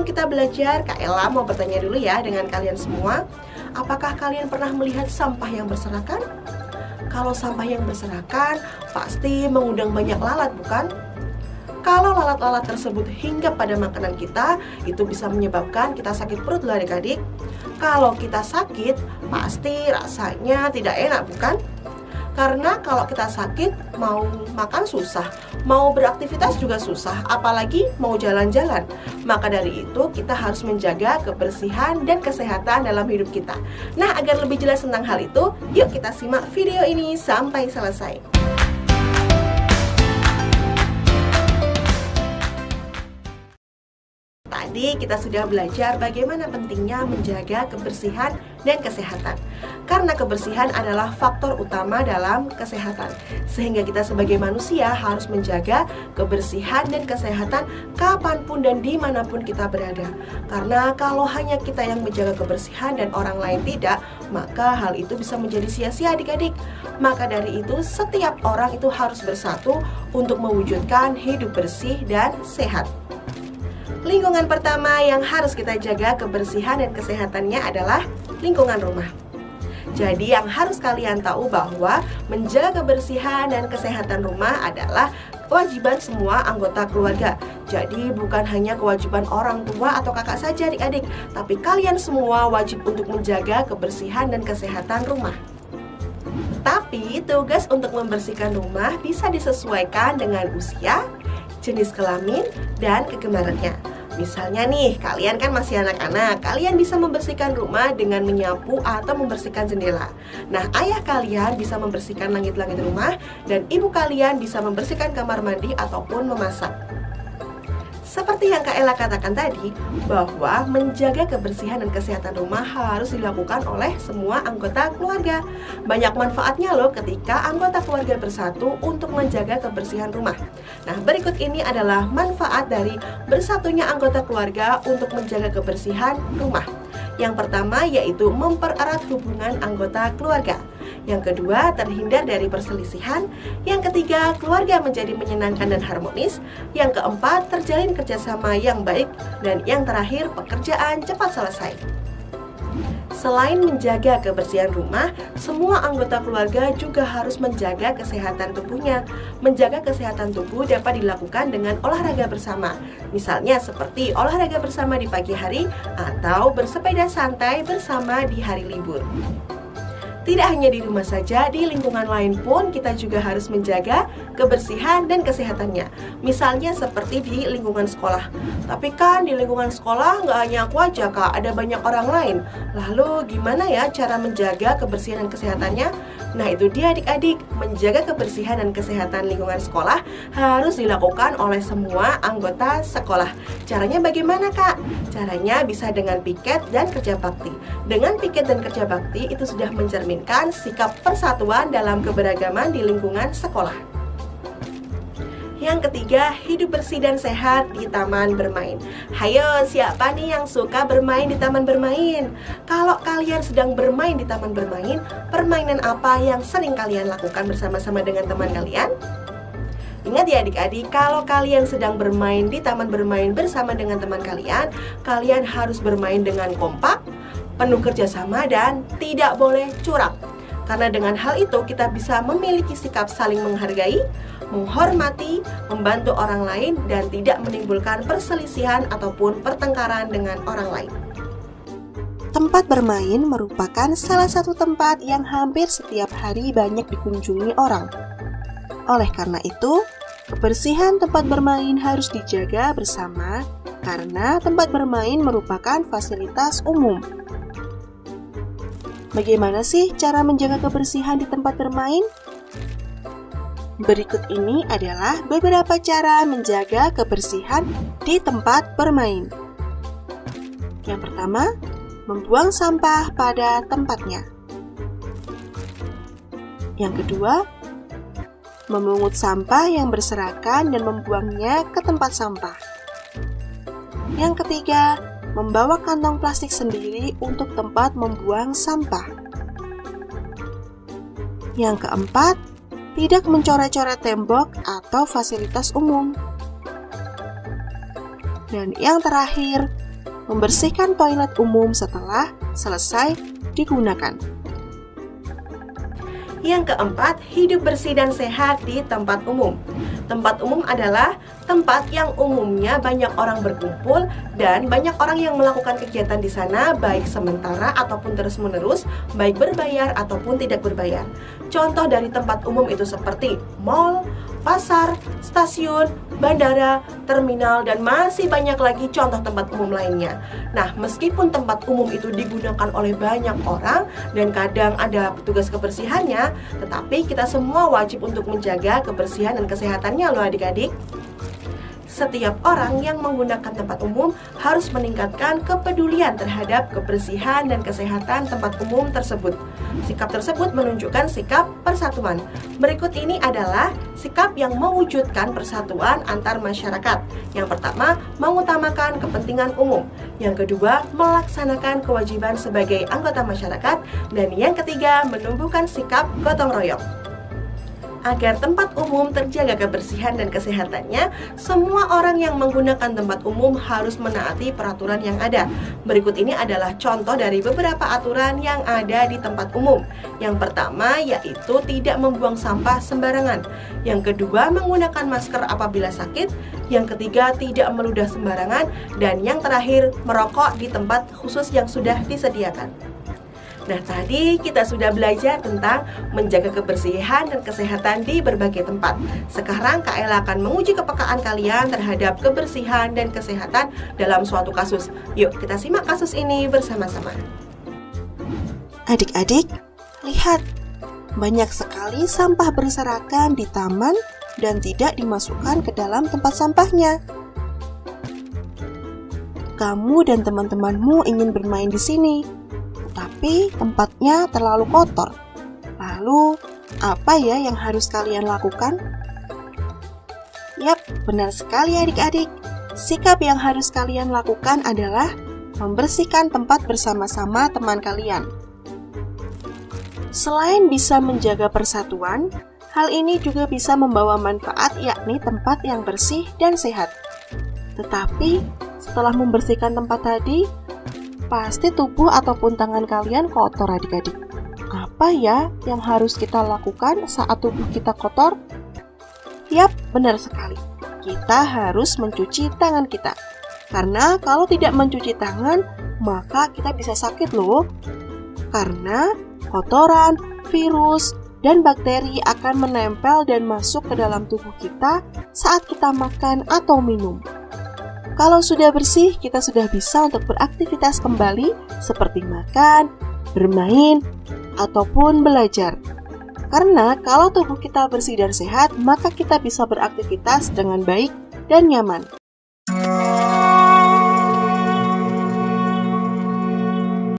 kita belajar, Kak Ella mau bertanya dulu ya dengan kalian semua. Apakah kalian pernah melihat sampah yang berserakan? Kalau sampah yang berserakan, pasti mengundang banyak lalat, bukan? Kalau lalat-lalat tersebut hinggap pada makanan kita, itu bisa menyebabkan kita sakit perut loh adik-adik. Kalau kita sakit, pasti rasanya tidak enak, bukan? Karena kalau kita sakit, mau makan susah, mau beraktivitas juga susah, apalagi mau jalan-jalan. Maka dari itu, kita harus menjaga kebersihan dan kesehatan dalam hidup kita. Nah, agar lebih jelas tentang hal itu, yuk kita simak video ini sampai selesai. Tadi kita sudah belajar bagaimana pentingnya menjaga kebersihan dan kesehatan. Karena kebersihan adalah faktor utama dalam kesehatan. Sehingga kita sebagai manusia harus menjaga kebersihan dan kesehatan kapanpun dan dimanapun kita berada. Karena kalau hanya kita yang menjaga kebersihan dan orang lain tidak, maka hal itu bisa menjadi sia-sia adik-adik. Maka dari itu setiap orang itu harus bersatu untuk mewujudkan hidup bersih dan sehat. Lingkungan pertama yang harus kita jaga kebersihan dan kesehatannya adalah lingkungan rumah. Jadi yang harus kalian tahu bahwa menjaga kebersihan dan kesehatan rumah adalah kewajiban semua anggota keluarga. Jadi bukan hanya kewajiban orang tua atau kakak saja adik-adik, tapi kalian semua wajib untuk menjaga kebersihan dan kesehatan rumah. Tapi tugas untuk membersihkan rumah bisa disesuaikan dengan usia, jenis kelamin, dan kegemarannya. Misalnya nih, kalian kan masih anak-anak, kalian bisa membersihkan rumah dengan menyapu atau membersihkan jendela. Nah, ayah kalian bisa membersihkan langit-langit rumah, dan ibu kalian bisa membersihkan kamar mandi ataupun memasak. Seperti yang Kak Ella katakan tadi, bahwa menjaga kebersihan dan kesehatan rumah harus dilakukan oleh semua anggota keluarga. Banyak manfaatnya loh ketika anggota keluarga bersatu untuk menjaga kebersihan rumah. Nah, berikut ini adalah manfaat dari bersatunya anggota keluarga untuk menjaga kebersihan rumah. Yang pertama yaitu mempererat hubungan anggota keluarga. Yang kedua, terhindar dari perselisihan. Yang ketiga, keluarga menjadi menyenangkan dan harmonis. Yang keempat, terjalin kerjasama yang baik. Dan yang terakhir, pekerjaan cepat selesai. Selain menjaga kebersihan rumah, semua anggota keluarga juga harus menjaga kesehatan tubuhnya. Menjaga kesehatan tubuh dapat dilakukan dengan olahraga bersama. Misalnya seperti olahraga bersama di pagi hari atau bersepeda santai bersama di hari libur. Tidak hanya di rumah saja, di lingkungan lain pun kita juga harus menjaga kebersihan dan kesehatannya. Misalnya seperti di lingkungan sekolah. Tapi kan di lingkungan sekolah nggak hanya aku aja Kak, ada banyak orang lain. Lalu gimana ya cara menjaga kebersihan dan kesehatannya? Nah itu dia adik-adik, menjaga kebersihan dan kesehatan lingkungan sekolah harus dilakukan oleh semua anggota sekolah. Caranya bagaimana Kak? Caranya bisa dengan piket dan kerja bakti. Dengan piket dan kerja bakti itu sudah mencerminkan sikap persatuan dalam keberagaman di lingkungan sekolah. Yang ketiga, hidup bersih dan sehat di taman bermain. Hayo, siapa nih yang suka bermain di taman bermain? Kalau kalian sedang bermain di taman bermain, permainan apa yang sering kalian lakukan bersama-sama dengan teman kalian? Ingat ya adik-adik, kalau kalian sedang bermain di taman bermain bersama dengan teman kalian, kalian harus bermain dengan kompak, penuh kerjasama, dan tidak boleh curang. Karena dengan hal itu kita bisa memiliki sikap saling menghargai, menghormati, membantu orang lain, dan tidak menimbulkan perselisihan ataupun pertengkaran dengan orang lain. Tempat bermain merupakan salah satu tempat yang hampir setiap hari banyak dikunjungi orang. Oleh karena itu, kebersihan tempat bermain harus dijaga bersama karena tempat bermain merupakan fasilitas umum. Bagaimana sih cara menjaga kebersihan di tempat bermain? Berikut ini adalah beberapa cara menjaga kebersihan di tempat bermain. Yang pertama, membuang sampah pada tempatnya. Yang kedua, memungut sampah yang berserakan dan membuangnya ke tempat sampah. Yang ketiga, membawa kantong plastik sendiri untuk tempat membuang sampah. Yang keempat, tidak mencoret-coret tembok atau fasilitas umum. Dan yang terakhir, membersihkan toilet umum setelah selesai digunakan. Yang keempat, hidup bersih dan sehat di tempat umum. Tempat umum adalah tempat yang umumnya banyak orang berkumpul dan banyak orang yang melakukan kegiatan di sana, baik sementara ataupun terus-menerus, baik berbayar ataupun tidak berbayar. Contoh dari tempat umum itu seperti mall, pasar, stasiun, bandara, terminal, dan masih banyak lagi contoh tempat umum lainnya. Nah, meskipun tempat umum itu digunakan oleh banyak orang dan kadang ada petugas kebersihannya, tetapi kita semua wajib untuk menjaga kebersihan dan kesehatannya loh adik-adik. Setiap orang yang menggunakan tempat umum harus meningkatkan kepedulian terhadap kebersihan dan kesehatan tempat umum tersebut. Sikap tersebut menunjukkan sikap persatuan. Berikut ini adalah sikap yang mewujudkan persatuan antar masyarakat. Yang pertama, mengutamakan kepentingan umum. Yang kedua, melaksanakan kewajiban sebagai anggota masyarakat. Dan yang ketiga, menumbuhkan sikap gotong royong. Agar tempat umum terjaga kebersihan dan kesehatannya, semua orang yang menggunakan tempat umum harus menaati peraturan yang ada. Berikut ini adalah contoh dari beberapa aturan yang ada di tempat umum. Yang pertama yaitu tidak membuang sampah sembarangan. Yang kedua, menggunakan masker apabila sakit. Yang ketiga, tidak meludah sembarangan. Dan yang terakhir, merokok di tempat khusus yang sudah disediakan. Nah, tadi kita sudah belajar tentang menjaga kebersihan dan kesehatan di berbagai tempat. Sekarang Kak Ella akan menguji kepekaan kalian terhadap kebersihan dan kesehatan dalam suatu kasus. Yuk, kita simak kasus ini bersama-sama. Adik-adik, lihat, banyak sekali sampah berserakan di taman dan tidak dimasukkan ke dalam tempat sampahnya. Kamu dan teman-temanmu ingin bermain di sini, tapi tempatnya terlalu kotor. Lalu, apa ya yang harus kalian lakukan? Yap, benar sekali adik-adik. Sikap yang harus kalian lakukan adalah membersihkan tempat bersama-sama teman kalian. Selain bisa menjaga persatuan, hal ini juga bisa membawa manfaat, yakni tempat yang bersih dan sehat. Tetapi, setelah membersihkan tempat tadi, pasti tubuh ataupun tangan kalian kotor adik-adik. Apa ya yang harus kita lakukan saat tubuh kita kotor? Yap, benar sekali. Kita harus mencuci tangan kita. Karena kalau tidak mencuci tangan, maka kita bisa sakit loh. Karena kotoran, virus, dan bakteri akan menempel dan masuk ke dalam tubuh kita saat kita makan atau minum. Kalau sudah bersih, kita sudah bisa untuk beraktivitas kembali seperti makan, bermain, ataupun belajar. Karena kalau tubuh kita bersih dan sehat, maka kita bisa beraktivitas dengan baik dan nyaman.